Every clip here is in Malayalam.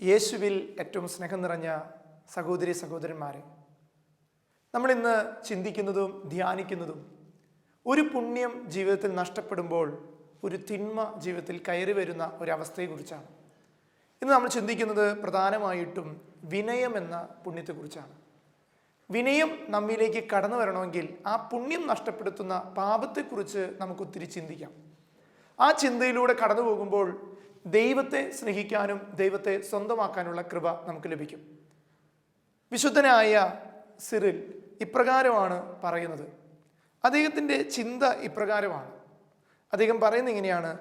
യേശുവിൽ ഏറ്റവും സ്നേഹം നിറഞ്ഞ സഹോദരി സഹോദരന്മാരെ, നമ്മളിന്ന് ചിന്തിക്കുന്നതും ധ്യാനിക്കുന്നതും ഒരു പുണ്യം ജീവിതത്തിൽ നഷ്ടപ്പെടുമ്പോൾ ഒരു തിന്മ ജീവിതത്തിൽ കയറി വരുന്ന ഒരവസ്ഥയെക്കുറിച്ചാണ്. ഇന്ന് നമ്മൾ ചിന്തിക്കുന്നത് പ്രധാനമായിട്ടും വിനയം എന്ന പുണ്യത്തെക്കുറിച്ചാണ്. വിനയം നമ്മിലേക്ക് കടന്നു വരണമെങ്കിൽ ആ പുണ്യം നഷ്ടപ്പെടുത്തുന്ന പാപത്തെക്കുറിച്ച് നമുക്കൊത്തിരി ചിന്തിക്കാം. ആ ചിന്തയിലൂടെ കടന്നു പോകുമ്പോൾ ദൈവത്തെ സ്നേഹിക്കാനും ദൈവത്തെ സ്വന്തമാക്കാനുള്ള കൃപ നമുക്ക് ലഭിക്കും. വിശുദ്ധനായ സിറിൽ ഇപ്രകാരമാണ് പറയുന്നത്. അദ്ദേഹത്തിൻ്റെ ചിന്ത ഇപ്രകാരമാണ്. അദ്ദേഹം പറയുന്നത് ഇങ്ങനെയാണ്: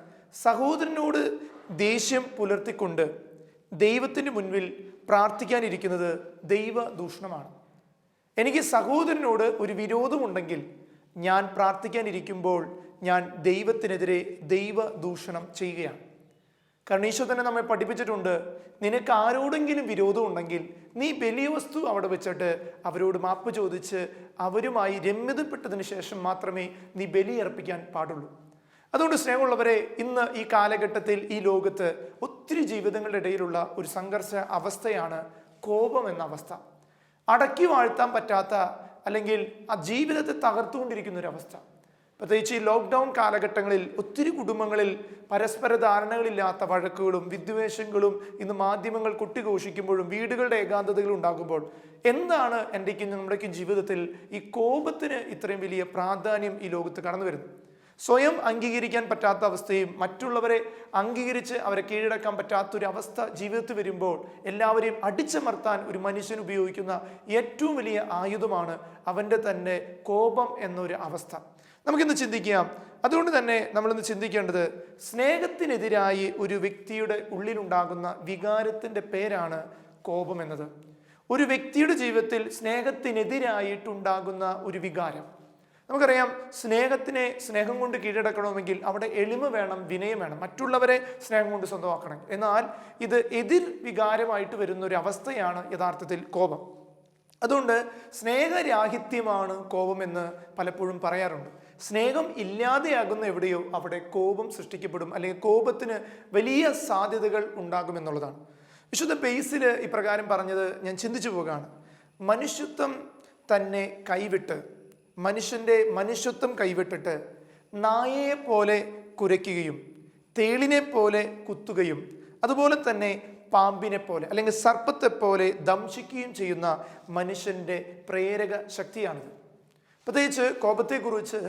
സഹോദരനോട് ദേഷ്യം പുലർത്തിക്കൊണ്ട് ദൈവത്തിൻ്റെ മുൻപിൽ പ്രാർത്ഥിക്കാനിരിക്കുന്നത് ദൈവദൂഷണമാണ്. എനിക്ക് സഹോദരനോട് ഒരു വിരോധമുണ്ടെങ്കിൽ ഞാൻ പ്രാർത്ഥിക്കാനിരിക്കുമ്പോൾ ഞാൻ ദൈവത്തിനെതിരെ ദൈവദൂഷണം ചെയ്യുകയാണ്. കാരണം ഈശോ തന്നെ നമ്മെ പഠിപ്പിച്ചിട്ടുണ്ട്, നിനക്ക് ആരോടെങ്കിലും വിരോധം ഉണ്ടെങ്കിൽ നീ ബലിയ വസ്തു അവിടെ വെച്ചിട്ട് അവരോട് മാപ്പ് ചോദിച്ച് അവരുമായി രമ്യതപ്പെട്ടതിന് ശേഷം മാത്രമേ നീ ബലിയർപ്പിക്കാൻ പാടുള്ളൂ. അതുകൊണ്ട് സ്നേഹമുള്ളവരെ, ഇന്ന് ഈ കാലഘട്ടത്തിൽ ഈ ലോകത്ത് ഒത്തിരി ജീവിതങ്ങളുടെ ഇടയിലുള്ള ഒരു സംഘർഷ അവസ്ഥയാണ് കോപം എന്ന അവസ്ഥ. അടക്കി വാഴ്ത്താൻ പറ്റാത്ത, അല്ലെങ്കിൽ ആ ജീവിതത്തെ തകർത്തുകൊണ്ടിരിക്കുന്ന ഒരു അവസ്ഥ. പ്രത്യേകിച്ച് ഈ ലോക്ക്ഡൗൺ കാലഘട്ടങ്ങളിൽ ഒത്തിരി കുടുംബങ്ങളിൽ പരസ്പര ധാരണകളില്ലാത്ത വഴക്കുകളും വിദ്വേഷങ്ങളും ഇന്ന് മാധ്യമങ്ങൾ കൊട്ടിഘോഷിക്കുമ്പോഴും വീടുകളുടെ ഏകാന്തതകൾ ഉണ്ടാകുമ്പോൾ എന്താണ് എൻ്റെക്കും നമ്മുടെക്കും ജീവിതത്തിൽ ഈ കോപത്തിന് ഇത്രയും വലിയ പ്രാധാന്യം ഈ ലോകത്ത് കടന്നു വരുന്നത്? സ്വയം അംഗീകരിക്കാൻ പറ്റാത്ത അവസ്ഥയും മറ്റുള്ളവരെ അംഗീകരിച്ച് അവരെ കീഴടക്കാൻ പറ്റാത്തൊരവസ്ഥ ജീവിതത്തിൽ വരുമ്പോൾ എല്ലാവരെയും അടിച്ചമർത്താൻ ഒരു മനുഷ്യൻ ഉപയോഗിക്കുന്ന ഏറ്റവും വലിയ ആയുധമാണ് അവൻ്റെ തന്നെ കോപം എന്നൊരു അവസ്ഥ. നമുക്കിന്ന് ചിന്തിക്കാം. അതുകൊണ്ട് തന്നെ നമ്മളിന്ന് ചിന്തിക്കേണ്ടത്, സ്നേഹത്തിനെതിരായി ഒരു വ്യക്തിയുടെ ഉള്ളിലുണ്ടാകുന്ന വികാരത്തിൻ്റെ പേരാണ് കോപം എന്നത്. ഒരു വ്യക്തിയുടെ ജീവിതത്തിൽ സ്നേഹത്തിനെതിരായിട്ടുണ്ടാകുന്ന ഒരു വികാരം. നമുക്കറിയാം, സ്നേഹം കൊണ്ട് കീഴടക്കണമെങ്കിൽ അവിടെ എളിമ വേണം, വിനയം വേണം, മറ്റുള്ളവരെ സ്നേഹം കൊണ്ട് സ്വന്തമാക്കണം. എന്നാൽ ഇത് എതിർ വികാരമായിട്ട് വരുന്ന ഒരു അവസ്ഥയാണ് യഥാർത്ഥത്തിൽ കോപം. അതുകൊണ്ട് സ്നേഹരാഹിത്യമാണ് കോപമെന്ന് പലപ്പോഴും പറയാറുണ്ട്. സ്നേഹം ഇല്ലാതെയാകുന്ന എവിടെയോ അവിടെ കോപം സൃഷ്ടിക്കപ്പെടും, അല്ലെങ്കിൽ കോപത്തിന് വലിയ സാധ്യതകൾ ഉണ്ടാകുമെന്നുള്ളതാണ്. വിശുദ്ധ ബേസിൽ ഇപ്രകാരം പറഞ്ഞത് ഞാൻ ചിന്തിച്ചു പോകുകയാണ്. മനുഷ്യത്വം തന്നെ കൈവിട്ട്, മനുഷ്യൻ്റെ മനുഷ്യത്വം കൈവിട്ടിട്ട് നായയെ പോലെ കുരയ്ക്കുകയും തേളിനെ പോലെ കുത്തുകയും അതുപോലെ തന്നെ പാമ്പിനെ പോലെ അല്ലെങ്കിൽ സർപ്പത്തെ പോലെ ദംശിക്കുകയും ചെയ്യുന്ന മനുഷ്യൻ്റെ പ്രേരക ശക്തിയാണിത്. പ്രത്യേകിച്ച് കോപത്തെക്കുറിച്ച്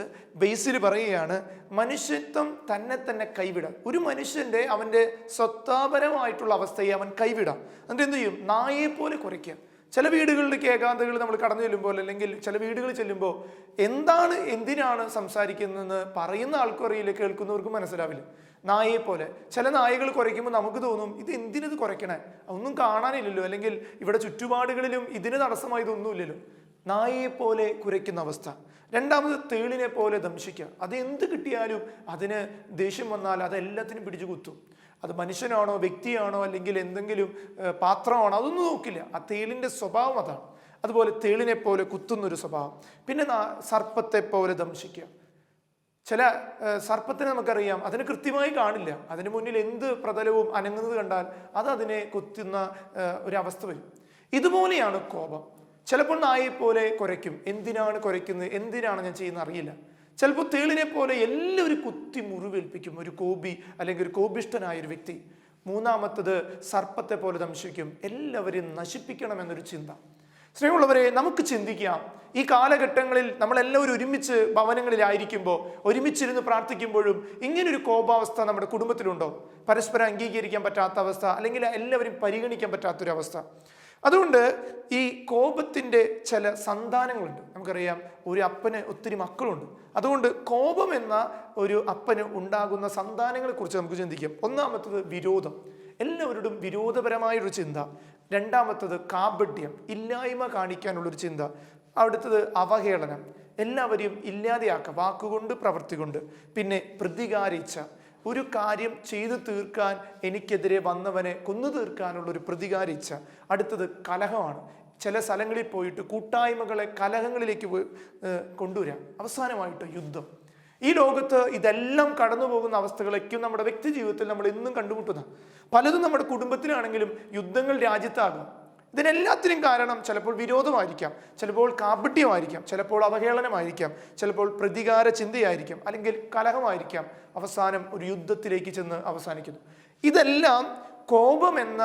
ബേസിൽ പറയുകയാണ്, മനുഷ്യത്വം തന്നെ കൈവിടാം. ഒരു മനുഷ്യൻ്റെ അവൻ്റെ സ്വത്താപരമായിട്ടുള്ള അവസ്ഥയെ അവൻ കൈവിടാം. എന്നിട്ട് എന്ത് ചെയ്യും? നായയെ പോലെ കുരയ്ക്കുക. ചില വീടുകളിലേക്ക് ഏകാന്തകൾ നമ്മൾ കടന്നു ചെല്ലുമ്പോൾ, അല്ലെങ്കിൽ ചില വീടുകളിൽ ചെല്ലുമ്പോൾ എന്തിനാണ് സംസാരിക്കുന്നതെന്ന് പറയുന്ന ആൾക്കും അറിയില്ല, കേൾക്കുന്നവർക്കും മനസ്സിലാവില്ല. നായയെ പോലെ ചില നായകൾ കുരയ്ക്കുമ്പോൾ നമുക്ക് തോന്നും, ഇത് എന്തിനത് കുരയ്ക്കണേ, ഒന്നും കാണാനില്ലല്ലോ, അല്ലെങ്കിൽ ഇവിടെ ചുറ്റുപാടുകളിലും ഇതിന് തടസ്സമായി ഇതൊന്നുമില്ലല്ലോ. നായയെ പോലെ കുരയ്ക്കുന്ന അവസ്ഥ. രണ്ടാമത് തേളിനെ പോലെ ദംശിക്കുക. അത് എന്ത് കിട്ടിയാലും അതിന് ദേഷ്യം വന്നാൽ അതെല്ലാത്തിനും പിടിച്ചു കുത്തും. അത് മനുഷ്യനാണോ, വ്യക്തിയാണോ, അല്ലെങ്കിൽ എന്തെങ്കിലും പാത്രമാണോ, അതൊന്നും നോക്കില്ല. ആ തേളിൻ്റെ സ്വഭാവം അതാണ്. അതുപോലെ തേളിനെ പോലെ കുത്തുന്നൊരു സ്വഭാവം. പിന്നെ സർപ്പത്തെ പോലെ ദംശിക്കുക. ചില സർപ്പത്തിനെ നമുക്കറിയാം, അതിന് കൃത്യമായി കാണില്ല, അതിന് മുന്നിൽ എന്ത് പ്രതലവും അനങ്ങുന്നത് കണ്ടാൽ അത് അതിനെ കൊത്തുന്ന ഒരവസ്ഥ വരും. ഇതുപോലെയാണ് കോപം. ചിലപ്പോൾ നായയെ പോലെ കുരയ്ക്കും. എന്തിനാണ് കുരയ്ക്കുന്നത്, എന്തിനാണ് ഞാൻ ചെയ്യുന്നത് അറിയില്ല. ചിലപ്പോൾ തേളിനെ പോലെ എല്ലാവരും കുത്തി മുറിവേൽപ്പിക്കും, ഒരു കോപി അല്ലെങ്കിൽ ഒരു കോപിഷ്ഠനായൊരു വ്യക്തി. മൂന്നാമത്തത് സർപ്പത്തെ പോലെ ദംശിക്കും, എല്ലാവരെയും നശിപ്പിക്കണമെന്നൊരു ചിന്ത. സ്നേഹമുള്ളവരെ, നമുക്ക് ചിന്തിക്കാം, ഈ കാലഘട്ടങ്ങളിൽ നമ്മളെല്ലാവരും ഒരുമിച്ച് ഭവനങ്ങളിലായിരിക്കുമ്പോൾ, ഒരുമിച്ചിരുന്ന് പ്രാർത്ഥിക്കുമ്പോഴും ഇങ്ങനൊരു കോപാവസ്ഥ നമ്മുടെ കുടുംബത്തിലുണ്ടോ? പരസ്പരം അംഗീകരിക്കാൻ പറ്റാത്ത അവസ്ഥ, അല്ലെങ്കിൽ എല്ലാവരും പരിഗണിക്കാൻ പറ്റാത്തൊരവസ്ഥ. അതുകൊണ്ട് ഈ കോപത്തിൻ്റെ ചില സന്താനങ്ങളുണ്ട്. നമുക്കറിയാം, ഒരു അപ്പന് ഒത്തിരി മക്കളുണ്ട്. അതുകൊണ്ട് കോപം എന്ന ഒരു അപ്പന് ഉണ്ടാകുന്ന സന്താനങ്ങളെ കുറിച്ച് നമുക്ക് ചിന്തിക്കാം. ഒന്നാമത്തത് വിരോധം, എല്ലാവരോടും വിരോധപരമായൊരു ചിന്ത. രണ്ടാമത്തത് കാപട്യം, ഇല്ലായ്മ കാണിക്കാനുള്ളൊരു ചിന്ത. അടുത്തത് അവഹേളനം, എല്ലാവരെയും ഇല്ലാതെയാക്കുക, വാക്കുകൊണ്ട് പ്രവൃത്തി കൊണ്ട്. പിന്നെ പ്രതികാരിച്ച, ഒരു കാര്യം ചെയ്തു തീർക്കാൻ എനിക്കെതിരെ വന്നവനെ കൊന്നു തീർക്കാനുള്ളൊരു പ്രതികാരിച്ച. അടുത്തത് കലഹമാണ്. ചില സ്ഥലങ്ങളിൽ പോയിട്ട് കൂട്ടായ്മകളെ കലഹങ്ങളിലേക്ക് കൊണ്ടുവരാം. അവസാനമായിട്ട് യുദ്ധം. ഈ ലോകത്ത് ഇതെല്ലാം കടന്നു പോകുന്ന അവസ്ഥകളൊക്കെയും നമ്മുടെ വ്യക്തി ജീവിതത്തിൽ നമ്മൾ ഇന്നും കണ്ടുമുട്ടുന്ന പലതും നമ്മുടെ കുടുംബത്തിലാണെങ്കിലും യുദ്ധങ്ങൾ രാജ്യത്താകും. ഇതിനെല്ലാത്തിനും കാരണം ചിലപ്പോൾ വിരോധമായിരിക്കാം, ചിലപ്പോൾ കാപട്യമായിരിക്കാം, ചിലപ്പോൾ അവഹേളനമായിരിക്കാം, ചിലപ്പോൾ പ്രതികാര ചിന്തയായിരിക്കാം, അല്ലെങ്കിൽ കലഹമായിരിക്കാം. അവസാനം ഒരു യുദ്ധത്തിലേക്ക് ചെന്ന് അവസാനിക്കുന്നു. ഇതെല്ലാം കോപം എന്ന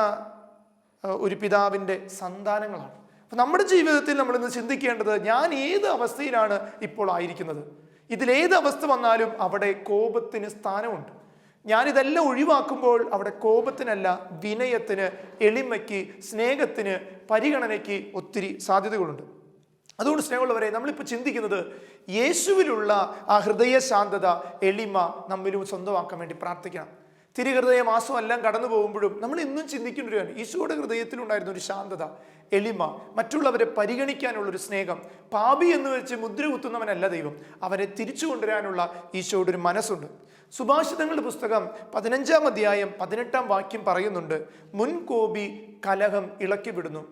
ഒരു പിതാവിൻ്റെ സന്താനങ്ങളാണ്. അപ്പം നമ്മുടെ ജീവിതത്തിൽ നമ്മൾ ഇന്ന് ചിന്തിക്കേണ്ടത്, ഞാൻ ഏത് അവസ്ഥയിലാണ് ഇപ്പോൾ ആയിരിക്കുന്നത്? ഇതിലേത് അവസ്ഥ വന്നാലും അവിടെ കോപത്തിന് സ്ഥാനമുണ്ട്. ഞാനിതെല്ലാം ഒഴിവാക്കുമ്പോൾ അവിടെ കോപത്തിനല്ല, വിനയത്തിന്, എളിമയ്ക്ക്, സ്നേഹത്തിന്, പരിഗണനയ്ക്ക് ഒത്തിരി സാധ്യതകളുണ്ട്. അതുകൊണ്ട് സ്നേഹമുള്ളവരെ, നമ്മളിപ്പോൾ ചിന്തിക്കുന്നത് യേശുവിലുള്ള ആ ഹൃദയ ശാന്തത, എളിമ നമ്മിലും സ്വന്തമാക്കാൻ വേണ്ടി പ്രാർത്ഥിക്കണം. തിരുഹൃദയ മാസം എല്ലാം കടന്നു പോകുമ്പോഴും നമ്മൾ ഇന്നും ചിന്തിക്കേണ്ട ഒരു കാര്യം, ഈശോയുടെ ഹൃദയത്തിലുണ്ടായിരുന്ന ഒരു ശാന്തത, എളിമ, മറ്റുള്ളവരെ പരിഗണിക്കാനുള്ളൊരു സ്നേഹം. പാപി എന്ന് വെച്ച് മുദ്ര കുത്തുന്നവനല്ല ദൈവം, അവനെ തിരിച്ചു കൊണ്ടുവരാനുള്ള ഈശോയുടെ ഒരു മനസ്സുണ്ട്. സുഭാഷിതങ്ങളുടെ പുസ്തകം 15-ാം അധ്യായം 18-ാം വാക്യം പറയുന്നുണ്ട്, മുൻകോപി കലഹം ഇളക്കി വിടുന്നു.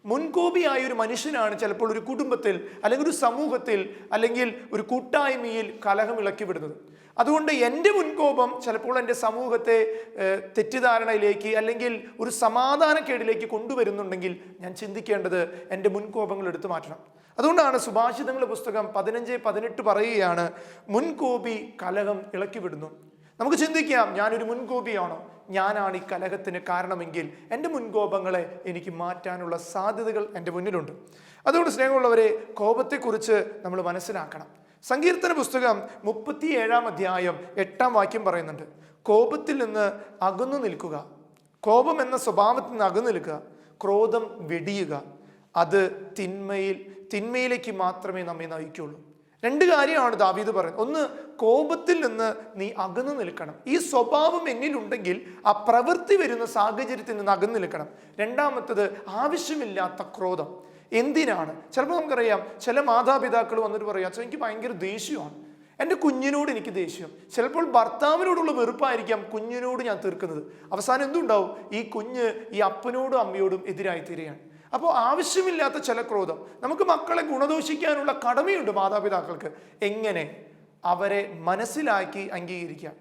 മുൻകോപിയായ ഒരു മനുഷ്യനാണ് ചിലപ്പോൾ ഒരു കുടുംബത്തിൽ, അല്ലെങ്കിൽ ഒരു സമൂഹത്തിൽ, അല്ലെങ്കിൽ ഒരു കൂട്ടായ്മയിൽ കലഹം ഇളക്കി വിടുന്നത്. അതുകൊണ്ട് എൻ്റെ മുൻകോപം ചിലപ്പോൾ എൻ്റെ സമൂഹത്തെ തെറ്റിദ്ധാരണയിലേക്ക്, അല്ലെങ്കിൽ ഒരു സമാധാനക്കേടിലേക്ക് കൊണ്ടുവരുന്നുണ്ടെങ്കിൽ ഞാൻ ചിന്തിക്കേണ്ടത് എൻ്റെ മുൻകോപങ്ങൾ എടുത്തു മാറ്റണം. അതുകൊണ്ടാണ് സുഭാഷിതങ്ങളുടെ പുസ്തകം 15-18 പറയുകയാണ്, മുൻകോപി കലഹം ഇളക്കി വിടുന്നു. നമുക്ക് ചിന്തിക്കാം, ഞാനൊരു മുൻകോപിയാണോ? ഞാനാണ് ഈ കലഹത്തിന് കാരണമെങ്കിൽ എൻ്റെ മുൻകോപങ്ങളെ എനിക്ക് മാറ്റാനുള്ള സാധ്യതകൾ എൻ്റെ മുന്നിലുണ്ട്. അതുകൊണ്ട് സ്നേഹമുള്ളവരെ, കോപത്തെക്കുറിച്ച് നമ്മൾ മനസ്സിലാക്കണം. സങ്കീർത്തന പുസ്തകം 37-ാം അധ്യായം 8-ാം വാക്യം പറയുന്നുണ്ട്, കോപത്തിൽ നിന്ന് അകന്നു നിൽക്കുക, കോപം എന്ന സ്വഭാവത്തിൽ നിന്ന് അകന്നു നിൽക്കുക, ക്രോധം വെടിയുക, അത് തിന്മയിലേക്ക് മാത്രമേ നമ്മെ നയിക്കുള്ളൂ. രണ്ട് കാര്യമാണ് ദാവീദ് പറയുന്നത്. ഒന്ന്, കോപത്തിൽ നിന്ന് നീ അകന്നു നിൽക്കണം. ഈ സ്വഭാവം എന്നിലുണ്ടെങ്കിൽ ആ പ്രവൃത്തി വരുന്ന സാഹചര്യത്തിൽ നിന്ന് അകന്നു നിൽക്കണം. രണ്ടാമത്തത്, ആവശ്യമില്ലാത്ത ക്രോധം. എന്തിനാണ്? ചിലപ്പോൾ നമുക്കറിയാം, ചില മാതാപിതാക്കൾ വന്നിട്ട് പറയാം, അച്ഛൻ എനിക്ക് ഭയങ്കര ദേഷ്യമാണ്, എൻ്റെ കുഞ്ഞിനോട് എനിക്ക് ദേഷ്യം. ചിലപ്പോൾ ഭർത്താവിനോടുള്ള വെറുപ്പായിരിക്കാം കുഞ്ഞിനോട് ഞാൻ തീർക്കുന്നത്. അവസാനം എന്തുണ്ടാവും? ഈ കുഞ്ഞ് ഈ അപ്പനോടും അമ്മയോടും എതിരായി തീരുകയാണ്. അപ്പോൾ ആവശ്യമില്ലാത്ത ചില ക്രോധം. നമുക്ക് മക്കളെ ഗുണദോഷിക്കാനുള്ള കടമയുണ്ട് മാതാപിതാക്കൾക്ക്. എങ്ങനെ? അവരെ മനസ്സിലാക്കി അംഗീകരിക്കുക.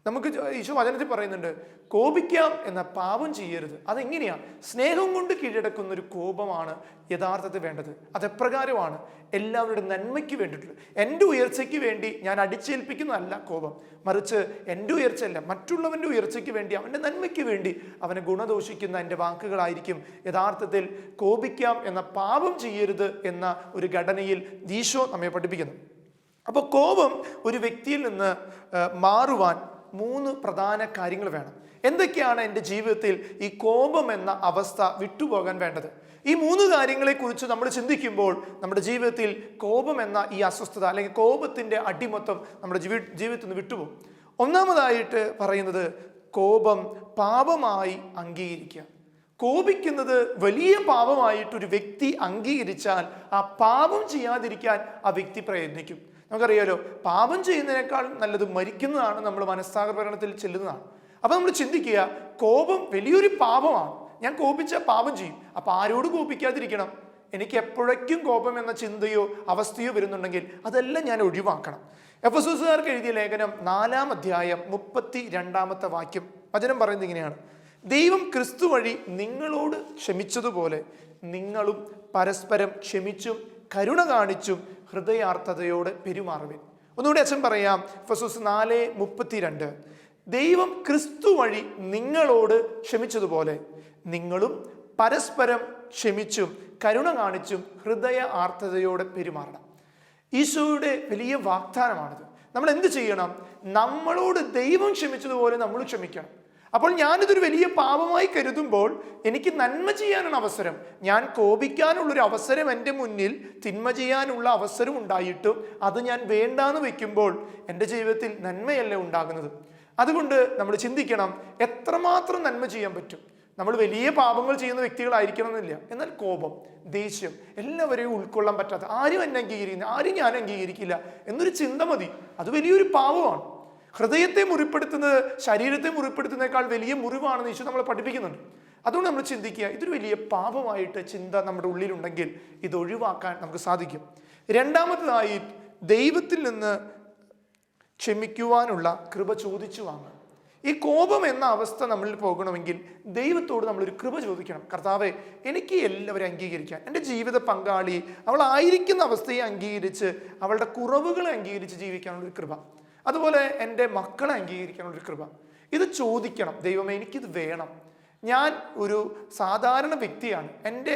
നമുക്ക് ഈശോ വചനത്തിൽ പറയുന്നുണ്ട്, കോപിക്കാം എന്ന പാപം ചെയ്യരുത്. അതെങ്ങനെയാണ്? സ്നേഹം കൊണ്ട് കീഴടക്കുന്ന ഒരു കോപമാണ് യഥാർത്ഥത്തിൽ വേണ്ടത്. അതെപ്രകാരമാണ്? എല്ലാവരുടെ നന്മയ്ക്ക് വേണ്ടിയിട്ടുള്ള, എൻ്റെ ഉയർച്ചയ്ക്ക് വേണ്ടി ഞാൻ അടിച്ചേൽപ്പിക്കുന്നതല്ല കോപം, മറിച്ച് എൻ്റെ ഉയർച്ചയല്ല, മറ്റുള്ളവൻ്റെ ഉയർച്ചയ്ക്ക് വേണ്ടി, അവൻ്റെ നന്മയ്ക്ക് വേണ്ടി അവനെ ഗുണദോഷിക്കുന്ന എൻ്റെ വാക്കുകളായിരിക്കും യഥാർത്ഥത്തിൽ കോപിക്കാം എന്ന പാപം ചെയ്യരുത് എന്ന ഒരു ഘടനയിൽ ഈശോ നമ്മെ പഠിപ്പിക്കുന്നു. അപ്പോൾ കോപം ഒരു വ്യക്തിയിൽ നിന്ന് മാറുവാൻ 3 പ്രധാന കാര്യങ്ങൾ വേണം. എന്തൊക്കെയാണ് എൻ്റെ ജീവിതത്തിൽ ഈ കോപം എന്ന അവസ്ഥ വിട്ടുപോകാൻ വേണ്ടത്? ഈ 3 കാര്യങ്ങളെക്കുറിച്ച് നമ്മൾ ചിന്തിക്കുമ്പോൾ നമ്മുടെ ജീവിതത്തിൽ കോപം എന്ന ഈ അസ്വസ്ഥത, അല്ലെങ്കിൽ കോപത്തിൻ്റെ അടിമത്തം നമ്മുടെ ജീവിതത്തിൽ നിന്ന് വിട്ടുപോകും. ഒന്നാമതായിട്ട് പറയുന്നത്, കോപം പാപമായി അംഗീകരിക്കുക. കോപിക്കുന്നത് വലിയ പാപമായിട്ടൊരു വ്യക്തി അംഗീകരിച്ചാൽ ആ പാപം ചെയ്യാതിരിക്കാൻ ആ വ്യക്തി പ്രയത്നിക്കും. നമുക്കറിയാലോ, പാപം ചെയ്യുന്നതിനേക്കാൾ നല്ലത് മരിക്കുന്നതാണ്, നമ്മൾ മനസ്സാഗരണത്തിൽ ചെല്ലുന്നതാണ്. അപ്പം നമ്മൾ ചിന്തിക്കുക, കോപം വലിയൊരു പാപമാണ്, ഞാൻ കോപിച്ചാൽ പാപം ചെയ്യും. അപ്പം ആരോട് കോപിക്കാതിരിക്കണം? എനിക്ക് എപ്പോഴേക്കും കോപം എന്ന ചിന്തയോ അവസ്ഥയോ വരുന്നുണ്ടെങ്കിൽ അതെല്ലാം ഞാൻ ഒഴിവാക്കണം. എഫെസോസുകാർക്ക് എഴുതിയ ലേഖനം 4-ാം അധ്യായം 32-ാമത്തെ വാക്യം വചനം പറയുന്നത് ഇങ്ങനെയാണ്, ദൈവം ക്രിസ്തു വഴി നിങ്ങളോട് ക്ഷമിച്ചതുപോലെ നിങ്ങളും പരസ്പരം ക്ഷമിച്ചും കരുണ കാണിച്ചും ഹൃദയാർത്ഥതയോടെ പെരുമാറുവിൻ. ഒന്നുകൂടി അച്ഛൻ പറയാം, എഫെസോസ് 4:32, ദൈവം ക്രിസ്തു വഴി നിങ്ങളോട് ക്ഷമിച്ചതുപോലെ നിങ്ങളും പരസ്പരം ക്ഷമിച്ചും കരുണ കാണിച്ചും ഹൃദയ ആർത്തതയോടെ പെരുമാറണം. ഈശോയുടെ വലിയ വാഗ്ദാനമാണിത്. നമ്മൾ എന്ത് ചെയ്യണം? നമ്മളോട് ദൈവം ക്ഷമിച്ചതുപോലെ നമ്മൾ ക്ഷമിക്കണം. അപ്പോൾ ഞാനിതൊരു വലിയ പാപമായി കരുതുമ്പോൾ എനിക്ക് നന്മ ചെയ്യാനുള്ള അവസരം, ഞാൻ കോപിക്കാനുള്ളൊരു അവസരം എൻ്റെ മുന്നിൽ, തിന്മ ചെയ്യാനുള്ള അവസരം ഉണ്ടായിട്ടും അത് ഞാൻ വേണ്ടാന്ന് വെക്കുമ്പോൾ എൻ്റെ ജീവിതത്തിൽ നന്മയല്ലേ ഉണ്ടാകുന്നത്. അതുകൊണ്ട് നമ്മൾ ചിന്തിക്കണം, എത്രമാത്രം നന്മ ചെയ്യാൻ പറ്റും. നമ്മൾ വലിയ പാപങ്ങൾ ചെയ്യുന്ന വ്യക്തികളായിരിക്കണം എന്നില്ല, എന്നാൽ കോപം, ദേഷ്യം, എല്ലാവരെയും ഉൾക്കൊള്ളാൻ പറ്റാത്ത, ആരും എന്നെ അംഗീകരിക്കുന്ന, ആരും ഞാൻ അംഗീകരിക്കില്ല എന്നൊരു ചിന്ത മതി, അത് വലിയൊരു പാപമാണ്. ഹൃദയത്തെ മുറിപ്പെടുത്തുന്നത് ശരീരത്തെ മുറിപ്പെടുത്തുന്നതിനേക്കാൾ വലിയ മുറിവാണെന്ന് ഈശോ നമ്മളെ പഠിപ്പിക്കുന്നുണ്ട്. അതുകൊണ്ട് നമ്മൾ ചിന്തിക്കുക, ഇതൊരു വലിയ പാപമായിട്ട് ചിന്ത നമ്മുടെ ഉള്ളിലുണ്ടെങ്കിൽ ഇത് ഒഴിവാക്കാൻ നമുക്ക് സാധിക്കും. രണ്ടാമത്തേതായി, ദൈവത്തിൽ നിന്ന് ക്ഷമിക്കുവാനുള്ള കൃപ ചോദിച്ചു വാങ്ങുക. ഈ കോപം എന്ന അവസ്ഥ നമ്മളിൽ പോകണമെങ്കിൽ ദൈവത്തോട് നമ്മളൊരു കൃപ ചോദിക്കണം. കർത്താവേ, എനിക്ക് എല്ലാവരും അംഗീകരിക്കാൻ, എൻ്റെ ജീവിത പങ്കാളി അവളായിരിക്കുന്ന അവസ്ഥയെ അംഗീകരിച്ച് അവളുടെ കുറവുകളെ അംഗീകരിച്ച് ജീവിക്കാനുള്ളൊരു കൃപ, അതുപോലെ എൻ്റെ മക്കളെ അംഗീകരിക്കാനുള്ളൊരു കൃപ. ഇത് ചോദിക്കണം. ദൈവമേ, എനിക്കിത് വേണം. ഞാൻ ഒരു സാധാരണ വ്യക്തിയാണ്. എൻ്റെ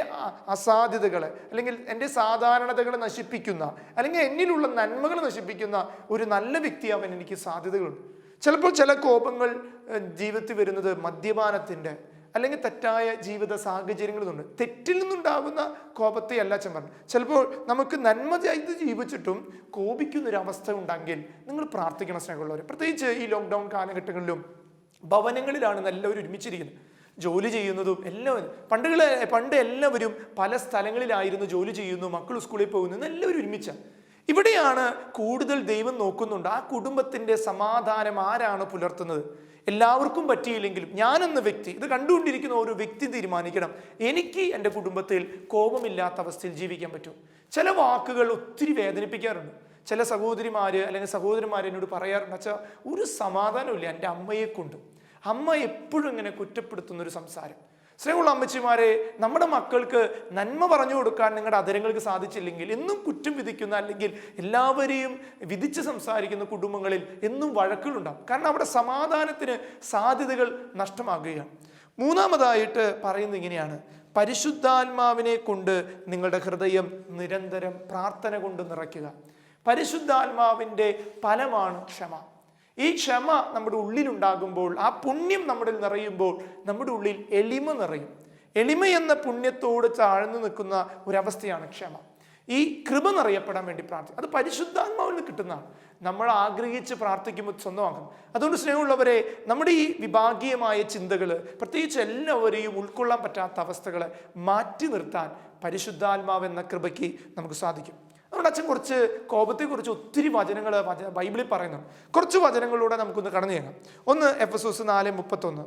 അസാധ്യതകളെ അല്ലെങ്കിൽ എൻ്റെ സാധാരണതകളെ നശിപ്പിക്കുന്ന, അല്ലെങ്കിൽ എന്നിലുള്ള നന്മകൾ നശിപ്പിക്കുന്ന ഒരു നല്ല വ്യക്തിയാവാൻ എനിക്ക് സാധ്യതകളുണ്ട്. ചിലപ്പോൾ ചില കോപങ്ങൾ ജീവിതത്തിൽ വരുന്നത് മദ്യപാനത്തിൻ്റെ അല്ലെങ്കിൽ തെറ്റായ ജീവിത സാഹചര്യങ്ങളിൽ നിന്ന്, തെറ്റിൽ നിന്നുണ്ടാകുന്ന കോപത്തെ അല്ല അച്ഛൻ പറഞ്ഞു. ചിലപ്പോൾ നമുക്ക് നന്മ ചെയ്ത് ജീവിച്ചിട്ടും കോപിക്കുന്നൊരവസ്ഥ ഉണ്ടെങ്കിൽ നിങ്ങൾ പ്രാർത്ഥിക്കണം സ്നേഹമുള്ളവർ. പ്രത്യേകിച്ച് ഈ ലോക്ക്ഡൗൺ കാലഘട്ടങ്ങളിലും ഭവനങ്ങളിലാണ് എല്ലാവരും ഒരുമിച്ചിരിക്കുന്നത്, ജോലി ചെയ്യുന്നതും എല്ലാവരും. പണ്ട് എല്ലാവരും പല സ്ഥലങ്ങളിലായിരുന്നു ജോലി ചെയ്യുന്നു, മക്കൾ സ്കൂളിൽ പോകുന്നു, എല്ലാവരും ഒരുമിച്ചാണ്. ഇവിടെയാണ് കൂടുതൽ ദൈവം നോക്കുന്നുണ്ട്. ആ കുടുംബത്തിൻ്റെ സമാധാനം ആരാണ് പുലർത്തുന്നത്? എല്ലാവർക്കും പറ്റിയില്ലെങ്കിലും ഞാനെന്ന വ്യക്തി, ഇത് കണ്ടുകൊണ്ടിരിക്കുന്ന ഒരു വ്യക്തി തീരുമാനിക്കണം, എനിക്ക് എൻ്റെ കുടുംബത്തിൽ കോപമില്ലാത്ത അവസ്ഥയിൽ ജീവിക്കാൻ പറ്റും. ചില വാക്കുകൾ ഒത്തിരി വേദനിപ്പിക്കാറുണ്ട്. ചില സഹോദരിമാര് അല്ലെങ്കിൽ സഹോദരന്മാർ എന്നോട് പറയാറുണ്ട്, അച്ഛാ ഒരു സമാധാനമില്ല എൻ്റെ അമ്മയെ കൊണ്ട്. അമ്മ എപ്പോഴും ഇങ്ങനെ കുറ്റപ്പെടുത്തുന്നൊരു സംസാരം. സ്നേഹമുള്ള അമ്മച്ചിമാരെ, നമ്മുടെ മക്കൾക്ക് നന്മ പറഞ്ഞു കൊടുക്കാൻ നിങ്ങളുടെ അധരങ്ങൾക്ക് സാധിച്ചില്ലെങ്കിൽ എന്നും കുറ്റം വിധിക്കുന്ന, അല്ലെങ്കിൽ എല്ലാവരെയും വിധിച്ച് സംസാരിക്കുന്ന കുടുംബങ്ങളിൽ എന്നും വഴക്കുകളുണ്ടാകും. കാരണം അവിടെ സമാധാനത്തിന് സാധ്യതകൾ നഷ്ടമാകുകയാണ്. മൂന്നാമതായിട്ട് പറയുന്നത് ഇങ്ങനെയാണ്: പരിശുദ്ധാത്മാവിനെ കൊണ്ട് നിങ്ങളുടെ ഹൃദയം നിരന്തരം പ്രാർത്ഥന കൊണ്ട് നിറയ്ക്കുക. പരിശുദ്ധാത്മാവിൻ്റെ ഫലമാണ് ക്ഷമ. ഈ ക്ഷമ നമ്മുടെ ഉള്ളിലുണ്ടാകുമ്പോൾ, ആ പുണ്യം നമ്മുടെ നിറയുമ്പോൾ നമ്മുടെ ഉള്ളിൽ എളിമ നിറയും. എളിമ എന്ന പുണ്യത്തോട് താഴ്ന്നു നിൽക്കുന്ന ഒരവസ്ഥയാണ് ക്ഷമ. ഈ കൃപ നിറയപ്പെടാൻ വേണ്ടി പ്രാർത്ഥിക്കും. അത് പരിശുദ്ധാത്മാവിൽ നിന്ന് കിട്ടുന്നതാണ്. നമ്മൾ ആഗ്രഹിച്ച് പ്രാർത്ഥിക്കുമ്പോൾ സ്വന്തമാക്കും. അതുകൊണ്ട് സ്നേഹമുള്ളവരെ, നമ്മുടെ ഈ വിഭാഗീയമായ ചിന്തകൾ, പ്രത്യേകിച്ച് എല്ലാവരെയും ഉൾക്കൊള്ളാൻ പറ്റാത്ത അവസ്ഥകളെ മാറ്റി നിർത്താൻ പരിശുദ്ധാത്മാവ് എന്ന കൃപയ്ക്ക് നമുക്ക് സാധിക്കും. നമ്മുടെ അച്ഛൻ കുറച്ച് കോപത്തെക്കുറിച്ച് ഒത്തിരി വചനങ്ങൾ ബൈബിളിൽ പറയുന്നുണ്ട്. കുറച്ച് വചനങ്ങളിലൂടെ നമുക്കൊന്ന് കടന്നു ചെയ്യാം. ഒന്ന് എഫെസോസ് 4:31,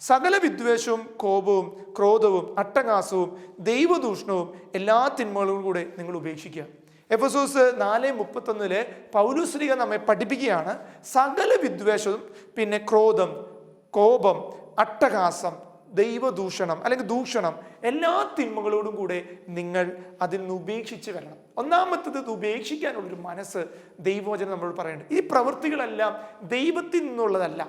സകല വിദ്വേഷവും കോപവും ക്രോധവും അട്ടഹാസവും ദൈവദൂഷണവും എല്ലാ തിന്മകളും കൂടെ നിങ്ങൾ ഉപേക്ഷിക്കുക. എഫെസോസ് 4:31 പൗലോസ്ലീഹ നമ്മെ പഠിപ്പിക്കുകയാണ്, സകല വിദ്വേഷവും, പിന്നെ ക്രോധം, കോപം, അട്ടഹാസം, ദൈവദൂഷണം അല്ലെങ്കിൽ ദൂഷണം, എല്ലാ തിന്മകളോടും കൂടെ നിങ്ങൾ അതിൽ നിന്ന് ഉപേക്ഷിച്ച് വരണം. ഒന്നാമത്തത് ഇത് ഉപേക്ഷിക്കാനുള്ളൊരു മനസ്സ് ദൈവവചനം നമ്മളോട് പറയുന്നുണ്ട്. ഈ പ്രവൃത്തികളെല്ലാം ദൈവത്തിൽ നിന്നുള്ളതല്ല,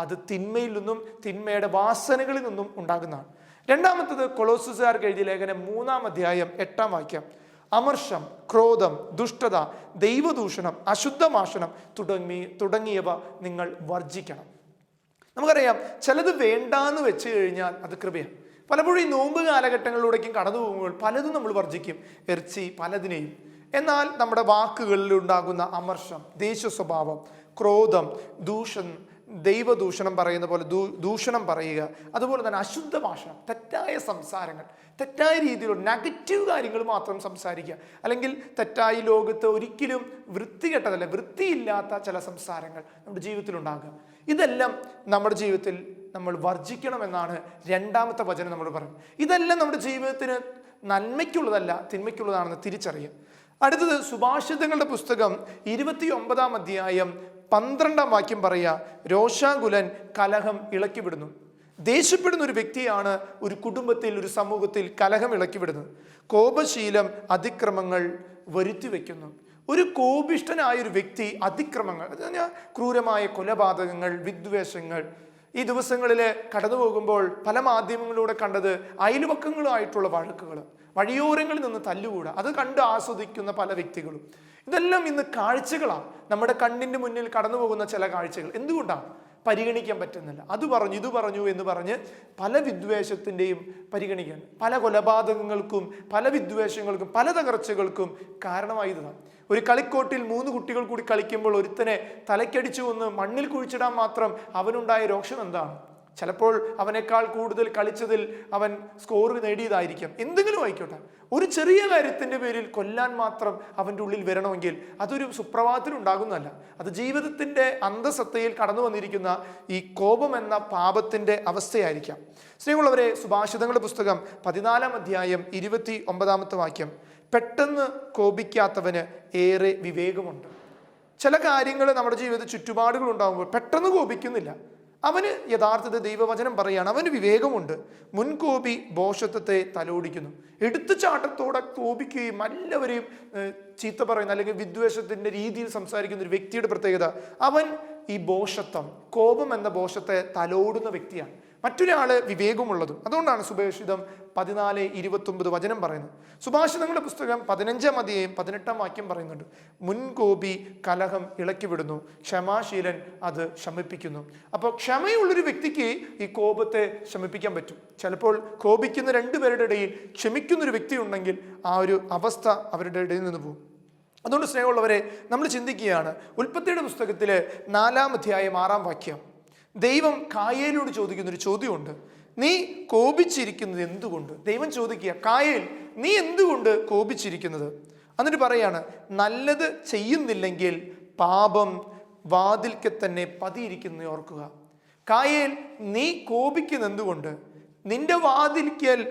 അത് തിന്മയിൽ നിന്നും തിന്മയുടെ വാസനകളിൽ നിന്നും ഉണ്ടാകുന്നതാണ്. രണ്ടാമത്തത് കൊളോസ്യർക്ക് എഴുതിയ ലേഖനം 3:8 അമർഷം, ക്രോധം, ദുഷ്ടത, ദൈവദൂഷണം, അശുദ്ധഭാഷണം തുടങ്ങിയവ നിങ്ങൾ വർജിക്കണം. നമുക്കറിയാം, ചിലത് വേണ്ടാന്ന് വെച്ച് കഴിഞ്ഞാൽ അത് കൃപയാണ്. പലപ്പോഴും ഈ നോമ്പ് കാലഘട്ടങ്ങളിലൂടെയും കടന്നു പോകുമ്പോൾ പലതും നമ്മൾ വർജിക്കും, ഇറച്ചി പലതിനെയും. എന്നാൽ നമ്മുടെ വാക്കുകളിൽ ഉണ്ടാകുന്ന അമർഷം, ദേഷ്യ സ്വഭാവം, ക്രോധം, ദൈവദൂഷണം പറയുന്ന പോലെ ദൂഷണം പറയുക, അതുപോലെ തന്നെ അശുദ്ധ ഭാഷണം, തെറ്റായ സംസാരങ്ങൾ, തെറ്റായ രീതിയിലുള്ള നെഗറ്റീവ് കാര്യങ്ങൾ മാത്രം സംസാരിക്കുക, അല്ലെങ്കിൽ തെറ്റായ ലോകത്ത് ഒരിക്കലും വൃത്തികെട്ടതല്ല, വൃത്തിയില്ലാത്ത ചില സംസാരങ്ങൾ നമ്മുടെ ജീവിതത്തിൽ ഉണ്ടാകുക. ഇതെല്ലാം നമ്മുടെ ജീവിതത്തിൽ നമ്മൾ വർജിക്കണമെന്നാണ് രണ്ടാമത്തെ വചനം നമ്മൾ പറയുന്നത്. ഇതെല്ലാം നമ്മുടെ ജീവിതത്തിന് നന്മയ്ക്കുള്ളതല്ല, തിന്മയ്ക്കുള്ളതാണെന്ന് തിരിച്ചറിയുക. അടുത്തത് സുഭാഷിതങ്ങളുടെ പുസ്തകം 29:12 പറയുക, രോഷാകുലൻ കലഹം ഇളക്കിവിടുന്നു. ദേഷ്യപ്പെടുന്ന ഒരു വ്യക്തിയാണ് ഒരു കുടുംബത്തിൽ, ഒരു സമൂഹത്തിൽ കലഹം ഇളക്കിവിടുന്നത്. കോപശീലം അതിക്രമങ്ങൾ വരുത്തി വയ്ക്കുന്നു. ഒരു കോപിഷ്ഠനായ ഒരു വ്യക്തി അതിക്രമങ്ങൾ, ക്രൂരമായ കൊലപാതകങ്ങൾ, വിദ്വേഷങ്ങൾ, ഈ ദിവസങ്ങളിൽ കടന്നു പോകുമ്പോൾ പല മാധ്യമങ്ങളിലൂടെ കണ്ടത് അയൽപക്കങ്ങളുമായിട്ടുള്ള വഴക്കുകൾ, വഴിയോരങ്ങളിൽ നിന്ന് തല്ലുകൂടുക, അത് കണ്ട് ആസ്വദിക്കുന്ന പല വ്യക്തികളും. ഇതെല്ലാം ഇന്ന് കാഴ്ചകളാണ്, നമ്മുടെ കണ്ണിൻ്റെ മുന്നിൽ കടന്നു പോകുന്ന ചില കാഴ്ചകൾ. എന്തുകൊണ്ടാണ് പരിഗണിക്കാൻ പറ്റുന്നില്ല? അത് പറഞ്ഞു ഇത് പറഞ്ഞു എന്ന് പറഞ്ഞ് പല വിദ്വേഷത്തിൻ്റെയും പരിഗണിക്കാൻ, പല കൊലപാതകങ്ങൾക്കും പല വിദ്വേഷങ്ങൾക്കും പല തകർച്ചകൾക്കും കാരണമായതാണ്. ഒരു കളിക്കോട്ടിൽ 3 കുട്ടികൾ കൂടി കളിക്കുമ്പോൾ ഒരുത്തനെ തലക്കടിച്ചു കൊന്ന് മണ്ണിൽ കുഴിച്ചിടാൻ മാത്രം അവനുണ്ടായ രോഷം എന്താണ്? ചിലപ്പോൾ അവനേക്കാൾ കൂടുതൽ കളിച്ചതിൽ അവൻ സ്കോർ നേടിയതായിരിക്കും. എന്തെങ്കിലും ആയിക്കോട്ടെ, ഒരു ചെറിയ കാര്യത്തിൻ്റെ പേരിൽ കൊല്ലാൻ മാത്രം അവൻ്റെ ഉള്ളിൽ വരണമെങ്കിൽ അതൊരു സുപ്രഭാതത്തിൽ ഉണ്ടാകുന്നതല്ല. അത് ജീവിതത്തിൻ്റെ അന്തസത്തയിൽ കടന്നു വന്നിരിക്കുന്ന ഈ കോപം എന്ന പാപത്തിൻ്റെ അവസ്ഥയായിരിക്കാം. സ്നേഹമുള്ളവരെ, സുഭാഷിതങ്ങളുടെ പുസ്തകം 14:29 പെട്ടെന്ന് കോപിക്കാത്തവന് ഏറെ വിവേകമുണ്ട്. ചില കാര്യങ്ങൾ നമ്മുടെ ജീവിതത്തിൽ ചുറ്റുപാടുകൾ ഉണ്ടാകുമ്പോൾ പെട്ടെന്ന് കോപിക്കുന്നില്ല. അവന് യഥാർത്ഥത്തിൽ ദൈവവചനം പറയുകയാണ്, അവന് വിവേകമുണ്ട്. മുൻകോപി ഭോഷത്വത്തെ തലോടിക്കുന്നു. എടുത്തുചാട്ടത്തോടെ കോപിക്കുകയും എല്ലാവരെയും ചീത്ത പറയുന്ന അല്ലെങ്കിൽ വിദ്വേഷത്തിന്റെ രീതിയിൽ സംസാരിക്കുന്ന ഒരു വ്യക്തിയുടെ പ്രത്യേകത, അവൻ ഈ ഭോഷത്വം, കോപം എന്ന ഭോഷത്തെ തലോടുന്ന വ്യക്തിയാണ്. മറ്റൊരാള് വിവേകമുള്ളതും. അതുകൊണ്ടാണ് സുഭാഷിതം 14:29 വചനം പറയുന്നത്. സുഭാഷിതങ്ങളുടെ പുസ്തകം 15-ാം അധ്യായം 18-ാം വാക്യം പറയുന്നുണ്ട്, മുൻകോപി കലഹം ഇളക്കി വിടുന്നു, ക്ഷമാശീലൻ അത് ശമിപ്പിക്കുന്നു. അപ്പോൾ ക്ഷമയുള്ളൊരു വ്യക്തിക്ക് ഈ കോപത്തെ ശമിപ്പിക്കാൻ പറ്റും. ചിലപ്പോൾ കോപിക്കുന്ന രണ്ടുപേരുടെ ഇടയിൽ ക്ഷമിക്കുന്നൊരു വ്യക്തി ഉണ്ടെങ്കിൽ ആ ഒരു അവസ്ഥ അവരുടെ ഇടയിൽ നിന്ന് പോകും. അതുകൊണ്ട് സ്നേഹമുള്ളവരെ, നമ്മൾ ചിന്തിക്കുകയാണ്, ഉൽപ്പത്തിയുടെ പുസ്തകത്തിലെ 4-ാം അധ്യായം 6-ാം വാക്യം, ദൈവം കായേലിനോട് ചോദിക്കുന്ന ഒരു ചോദ്യമുണ്ട്, നീ കോപിച്ചിരിക്കുന്നത് എന്തുകൊണ്ട്? ദൈവം ചോദിക്കുക, കായേൽ നീ എന്തുകൊണ്ട് കോപിച്ചിരിക്കുന്നത്? എന്നിട്ട് പറയാണ്, നല്ലത് ചെയ്യുന്നില്ലെങ്കിൽ പാപം വാതിൽക്ക് തന്നെ പതിയിരിക്കുന്നു ഓർക്കുക. കായേൽ, നീ കോപിക്കുന്ന എന്തുകൊണ്ട്? നിന്റെ വാതിൽക്കൽ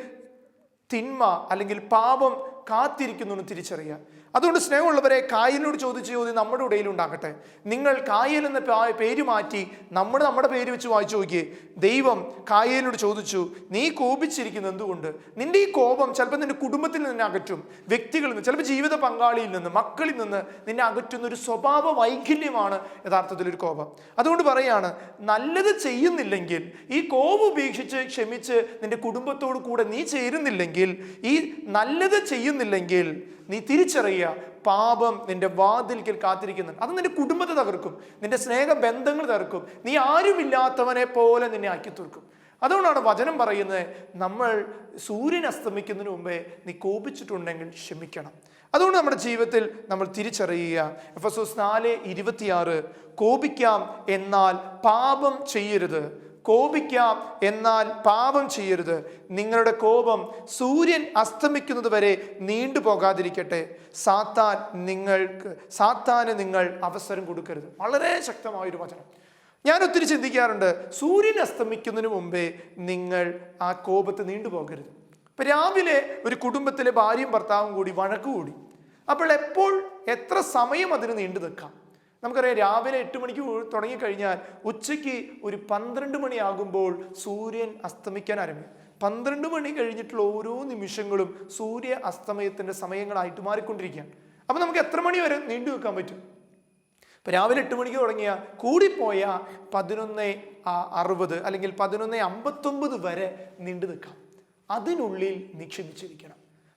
തിന്മ അല്ലെങ്കിൽ പാപം കാത്തിരിക്കുന്നു എന്ന് തിരിച്ചറിയുക. അതുകൊണ്ട് സ്നേഹമുള്ളവരെ, കായേലിനോട് ചോദിച്ച ചോദ്യം നമ്മുടെ ഇടയിൽ ഉണ്ടാകട്ടെ. നിങ്ങൾ കായേൽ എന്ന പേര് മാറ്റി നമ്മുടെ പേര് വെച്ച് വായിച്ചു നോക്കിയേ. ദൈവം കായേലിനോട് ചോദിച്ചു, നീ കോപിച്ചിരിക്കുന്നത് എന്തുകൊണ്ട്? നിന്റെ ഈ കോപം ചിലപ്പോൾ നിന്റെ കുടുംബത്തിൽ നിന്ന് അകറ്റും, വ്യക്തികളിൽ നിന്ന്, ചിലപ്പോൾ ജീവിത പങ്കാളിയിൽ നിന്ന്, മക്കളിൽ നിന്ന് നിന്നെ അകറ്റുന്ന ഒരു സ്വഭാവ വൈകല്യമാണ് യഥാർത്ഥത്തിൽ ഒരു കോപം. അതുകൊണ്ട് പറയാണ്, നല്ലത് ചെയ്യുന്നില്ലെങ്കിൽ, ഈ കോപം ഉപേക്ഷിച്ച് ക്ഷമിച്ച് നിന്റെ കുടുംബത്തോട് കൂടെ നീ ചേരുന്നില്ലെങ്കിൽ, ഈ നല്ലത് ചെയ്യുന്നില്ലെങ്കിൽ നീ തിരിച്ചറിയുക, പാപം നിന്റെ വാതിൽക്കൽ കാത്തിരിക്കുന്നുണ്ട്. അത് നിന്റെ കുടുംബത്തെ തകർക്കും, നിന്റെ സ്നേഹബന്ധങ്ങൾ തകർക്കും, നീ ആരുമില്ലാത്തവനെ പോലെ നിന്നെ ആക്കി തീർക്കും. അതുകൊണ്ടാണ് വചനം പറയുന്നത്, നമ്മൾ സൂര്യൻ അസ്തമിക്കുന്നതിന് മുമ്പേ നീ കോപിച്ചിട്ടുണ്ടെങ്കിൽ ക്ഷമിക്കണം. അതുകൊണ്ട് നമ്മുടെ ജീവിതത്തിൽ നമ്മൾ തിരിച്ചറിയുക. എഫെസോസ് 4:26, കോപിക്കാം എന്നാൽ പാപം ചെയ്യരുത്. കോപിക്കാം എന്നാൽ പാപം ചെയ്യരുത്. നിങ്ങളുടെ കോപം സൂര്യൻ അസ്തമിക്കുന്നത് വരെ നീണ്ടുപോകാതിരിക്കട്ടെ. സാത്താന് നിങ്ങൾ അവസരം കൊടുക്കരുത്. വളരെ ശക്തമായൊരു വചനം. ഞാൻ ഒത്തിരി ചിന്തിക്കാറുണ്ട്, സൂര്യൻ അസ്തമിക്കുന്നതിന് മുമ്പേ നിങ്ങൾ ആ കോപത്തെ നീണ്ടുപോകരുത്. ഇപ്പൊ രാവിലെ ഒരു കുടുംബത്തിലെ ഭാര്യയും ഭർത്താവും കൂടി വഴക്ക് കൂടി, അപ്പോൾ എത്ര സമയം അതിന് നീണ്ടു നിൽക്കാം? നമുക്കറിയാം, രാവിലെ 8 മണിക്ക് തുടങ്ങിക്കഴിഞ്ഞാൽ ഉച്ചയ്ക്ക് ഒരു 12 മണിയാകുമ്പോൾ സൂര്യൻ അസ്തമിക്കാൻ ആരംഭിക്കും. 12 മണി കഴിഞ്ഞിട്ടുള്ള ഓരോ നിമിഷങ്ങളും സൂര്യ അസ്തമയത്തിന്റെ സമയങ്ങളായിട്ട് മാറിക്കൊണ്ടിരിക്കുകയാണ്. അപ്പൊ നമുക്ക് എത്ര മണി വരെ നീണ്ടു വെക്കാൻ പറ്റും? ഇപ്പൊ രാവിലെ 8 മണിക്ക് തുടങ്ങിയ കൂടിപ്പോയ 11:60 അല്ലെങ്കിൽ 11:59 വരെ നീണ്ടു നിൽക്കാം. അതിനുള്ളിൽ നിക്ഷേപിച്ചിരിക്കണം.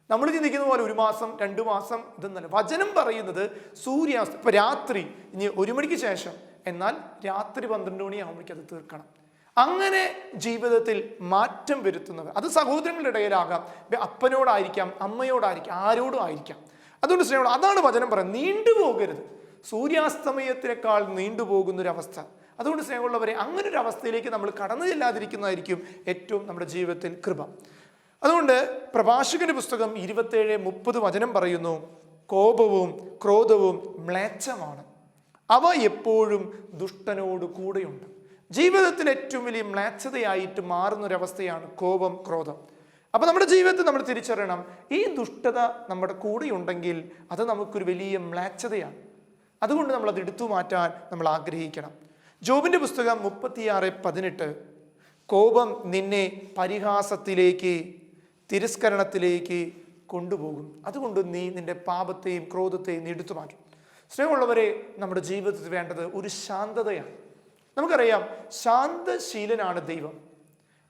നമ്മൾ ചിന്തിക്കുന്ന പോലെ 1 മാസം 2 മാസം ഇതെന്നല്ല. വചനം പറയുന്നത് സൂര്യാസ്തം, ഇപ്പൊ രാത്രി ഇനി 1 മണിക്ക് ശേഷം, എന്നാൽ രാത്രി 12 മണിയാകുമ്പോഴേക്കും അത് തീർക്കണം. അങ്ങനെ ജീവിതത്തിൽ മാറ്റം വരുത്തുന്നവർ, അത് സഹോദരങ്ങളുടെ ഇടയിലാകാം, അപ്പനോടായിരിക്കാം, അമ്മയോടായിരിക്കാം, ആരോടും ആയിരിക്കാം. അതുകൊണ്ട് സ്നേഹം, അതാണ് വചനം പറയുന്നത്, നീണ്ടുപോകരുത്. സൂര്യാസ്തമയത്തിനേക്കാൾ നീണ്ടുപോകുന്നൊരവസ്ഥ. അതുകൊണ്ട് സ്നേഹമുള്ളവരെ, അങ്ങനെ ഒരു അവസ്ഥയിലേക്ക് നമ്മൾ കടന്നു ചെല്ലാതിരിക്കുന്നതായിരിക്കും ഏറ്റവും നമ്മുടെ ജീവിതത്തിൽ കൃപ. അതുകൊണ്ട് പ്രഭാഷകന്റെ പുസ്തകം 27:30 വചനം പറയുന്നു, കോപവും ക്രോധവും മ്ലേച്ഛമാണ്, അവ എപ്പോഴും ദുഷ്ടനോട് കൂടെയുണ്ട്. ജീവിതത്തിൽ ഏറ്റവും വലിയ മ്ലേച്ഛതയായിട്ട് മാറുന്നൊരവസ്ഥയാണ് കോപം, ക്രോധം. അപ്പൊ നമ്മുടെ ജീവിതത്തിൽ നമ്മൾ തിരിച്ചറിയണം, ഈ ദുഷ്ടത നമ്മുടെ കൂടെയുണ്ടെങ്കിൽ അത് നമുക്കൊരു വലിയ മ്ലേച്ഛതയാണ്. അതുകൊണ്ട് നമ്മൾ അത് എടുത്തു മാറ്റാൻ നമ്മൾ ആഗ്രഹിക്കണം. ജോബിന്റെ പുസ്തകം 36:18, കോപം നിന്നെ പരിഹാസത്തിലേക്ക്, തിരസ്കരണത്തിലേക്ക് കൊണ്ടുപോകും. അതുകൊണ്ട് നീ നിന്റെ പാപത്തെയും ക്രോധത്തെയും നീ എടുത്തു മാറ്റും. സ്നേഹമുള്ളവരെ, നമ്മുടെ ജീവിതത്തിൽ വേണ്ടത് ഒരു ശാന്തതയാണ്. നമുക്കറിയാം, ശാന്തശീലനാണ് ദൈവം.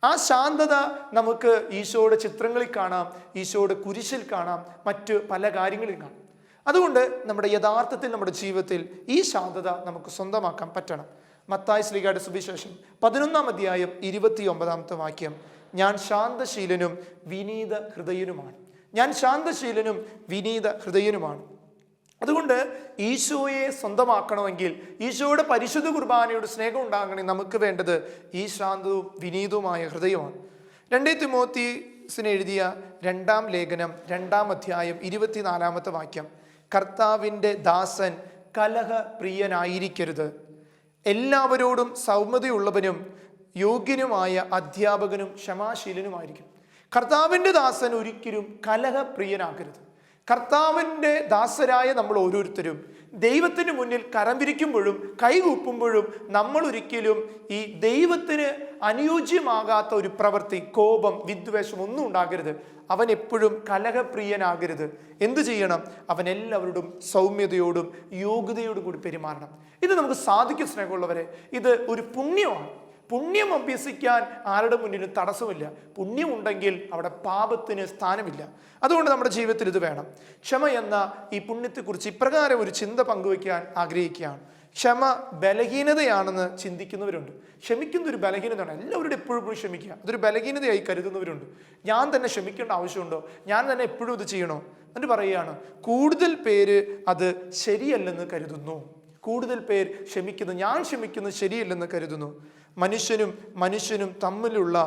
ആ ശാന്തത നമുക്ക് ഈശോയുടെ ചിത്രങ്ങളിൽ കാണാം, ഈശോയുടെ കുരിശിൽ കാണാം, മറ്റ് പല കാര്യങ്ങളിൽ കാണാം. അതുകൊണ്ട് നമ്മുടെ യഥാർത്ഥത്തിൽ നമ്മുടെ ജീവിതത്തിൽ ഈ ശാന്തത നമുക്ക് സ്വന്തമാക്കാൻ പറ്റണം. മത്തായി ശ്ലീഹയുടെ സുവിശേഷം 11-ാം അധ്യായം 29-ാമത്തെ വാക്യം, ഞാൻ ശാന്തശീലനും വിനീത ഹൃദയനുമാണ്. ഞാൻ ശാന്തശീലനും വിനീത ഹൃദയനുമാണ്. അതുകൊണ്ട് ഈശോയെ സ്വന്തമാക്കണമെങ്കിൽ, ഈശോയുടെ പരിശുദ്ധ കുർബാനയുടെ സ്നേഹം ഉണ്ടാകണമെങ്കിൽ നമുക്ക് വേണ്ടത് ഈ ശാന്തവും വിനീതവുമായ ഹൃദയമാണ്. 2 തിമോത്തിസിന് എഴുതിയ 2-ാം ലേഖനം 2-ാം അധ്യായം 24-ാമത്തെ വാക്യം, കർത്താവിൻ്റെ ദാസൻ കലഹപ്രിയനായിരിക്കരുത്, എല്ലാവരോടും സൗമ്യതയുള്ളവനും യോഗ്യനുമായ അധ്യാപകനും ക്ഷമാശീലനുമായിരിക്കും. കർത്താവിൻ്റെ ദാസൻ ഒരിക്കലും കലഹപ്രിയനാകരുത്. കർത്താവിൻ്റെ ദാസരായ നമ്മൾ ഓരോരുത്തരും ദൈവത്തിന് മുന്നിൽ കരം വിരിക്കുമ്പോഴും കൈകൂപ്പുമ്പോഴും നമ്മൾ ഒരിക്കലും ഈ ദൈവത്തിന് അനുയോജ്യമാകാത്ത ഒരു പ്രവൃത്തി, കോപം, വിദ്വേഷം ഒന്നും ഉണ്ടാകരുത്. അവൻ എപ്പോഴും കലഹപ്രിയനാകരുത്. എന്തു ചെയ്യണം? അവൻ എല്ലാവരോടും സൗമ്യതയോടും യോഗ്യതയോടും കൂടി പെരുമാറണം. ഇത് നമുക്ക് സാധിക്കും സ്നേഹമുള്ളവരെ. ഇത് ഒരു പുണ്യമാണ്. പുണ്യം അഭ്യസിക്കാൻ ആരുടെ മുന്നിലും തടസ്സമില്ല. പുണ്യം ഉണ്ടെങ്കിൽ അവിടെ പാപത്തിന് സ്ഥാനമില്ല. അതുകൊണ്ട് നമ്മുടെ ജീവിതത്തിൽ ഇത് വേണം. ക്ഷമ എന്ന ഈ പുണ്യത്തെക്കുറിച്ച് ഇപ്രകാരം ഒരു ചിന്ത പങ്കുവയ്ക്കാൻ ആഗ്രഹിക്കുകയാണ്. ക്ഷമ ബലഹീനതയാണെന്ന് ചിന്തിക്കുന്നവരുണ്ട്. ക്ഷമിക്കുന്ന ഒരു ബലഹീനതയാണ്. എല്ലാവരും എപ്പോഴും ക്ഷമിക്കുക അതൊരു ബലഹീനതയായി കരുതുന്നവരുണ്ട്. ഞാൻ തന്നെ ക്ഷമിക്കേണ്ട ആവശ്യമുണ്ടോ? ഞാൻ തന്നെ എപ്പോഴും ഇത് ചെയ്യണോ? എന്നിട്ട് പറയുകയാണ്, കൂടുതൽ പേര് അത് ശരിയല്ലെന്ന് കരുതുന്നു. കൂടുതൽ പേർ ഞാൻ ക്ഷമിക്കുന്നത് ശരിയല്ലെന്ന് കരുതുന്നു. മനുഷ്യനും തമ്മിലുള്ള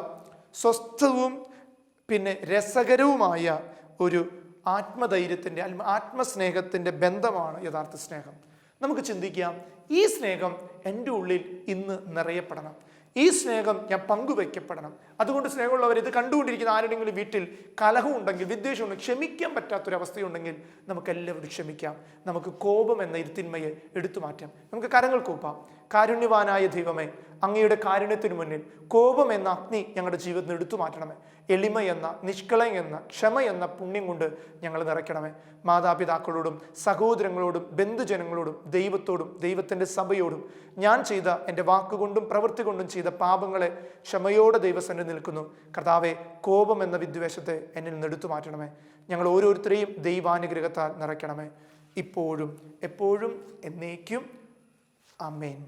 സ്വസ്ഥവും പിന്നെ രസകരവുമായ ഒരു ആത്മധൈര്യത്തിൻ്റെ ആത്മസ്നേഹത്തിൻ്റെ ബന്ധമാണ് യഥാർത്ഥ സ്നേഹം. നമുക്ക് ചിന്തിക്കാം, ഈ സ്നേഹം എൻ്റെ ഉള്ളിൽ ഇന്ന് നിറയപ്പെടണം. ഈ സ്നേഹം ഞാൻ പങ്കുവയ്ക്കപ്പെടണം. അതുകൊണ്ട് സ്നേഹമുള്ളവർ, ഇത് കണ്ടുകൊണ്ടിരിക്കുന്ന ആരുടെങ്കിലും വീട്ടിൽ കലഹം ഉണ്ടെങ്കിൽ, വിദ്വേഷം ഉണ്ടെങ്കിൽ, ക്ഷമിക്കാൻ പറ്റാത്തൊരവസ്ഥയുണ്ടെങ്കിൽ നമുക്ക് എല്ലാവരും ക്ഷമിക്കാം. നമുക്ക് കോപം എന്ന ഇരുത്തിന്മയെ എടുത്തു മാറ്റാം. നമുക്ക് കരങ്ങൾ കൂപ്പാം. കാരുണ്യവാനായ ദൈവമേ, അങ്ങയുടെ കാരുണ്യത്തിന് മുന്നിൽ കോപം എന്ന അഗ്നി ഞങ്ങളുടെ ജീവിതത്തിൽ എടുത്തു മാറ്റണമേ. എളിമ എന്ന, നിഷ്കളയം എന്ന, ക്ഷമ എന്ന പുണ്യം കൊണ്ട് ഞങ്ങൾ നിറയ്ക്കണമേ. മാതാപിതാക്കളോടും സഹോദരങ്ങളോടും ബന്ധുജനങ്ങളോടും ദൈവത്തോടും ദൈവത്തിൻ്റെ സഭയോടും ഞാൻ ചെയ്ത എൻ്റെ വാക്കുകൊണ്ടും പ്രവൃത്തി കൊണ്ടും ചെയ്ത പാപങ്ങളെ ക്ഷമയോടെ ദൈവസന്നിധിയിൽ നിൽക്കുന്നു. കർത്താവേ, കോപം എന്ന വിദ്വേഷത്തെ എന്നിൽ നിന്ന് എടുത്തു മാറ്റണമേ. ഞങ്ങൾ ഓരോരുത്തരെയും ദൈവാനുഗ്രഹത്താൽ നിറയ്ക്കണമേ, ഇപ്പോഴും എപ്പോഴും എന്നേക്കും. ആമേൻ.